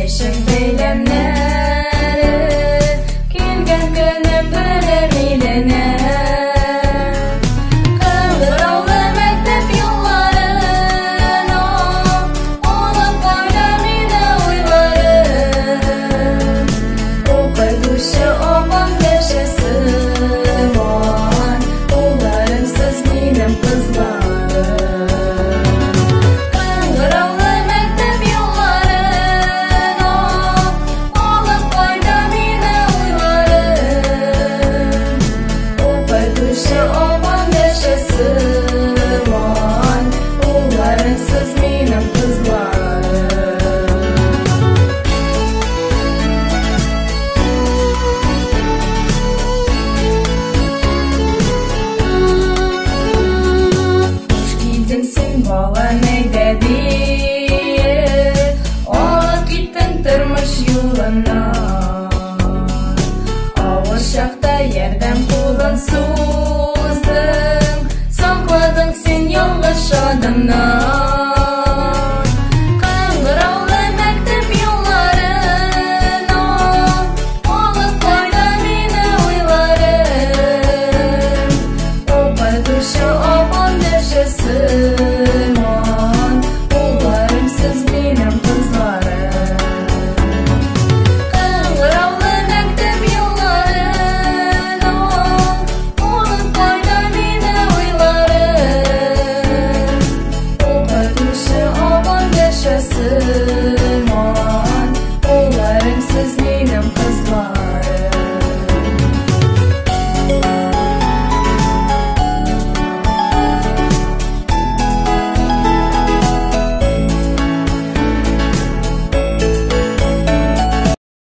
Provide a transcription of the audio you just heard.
Яшең бәйләмнәре, килгән көнем белем иленә. Кыңгыраулы мәктәп юлларына, алып кайда мине уйларым. Укытучы апам яшә сыман, улларымсыз минем кызларым. Кыңгыраулы мәктәп юлларына, алып кайда мине уйларым. Укытучы апам яшә сыман, улларымсыз минем кызларым. Хуш килдең син, балам, әйдә диеп, алып киттең тормыш юлына. Авыр чакта ярдәм кулын суздың, сакладың син ялгыш адымны.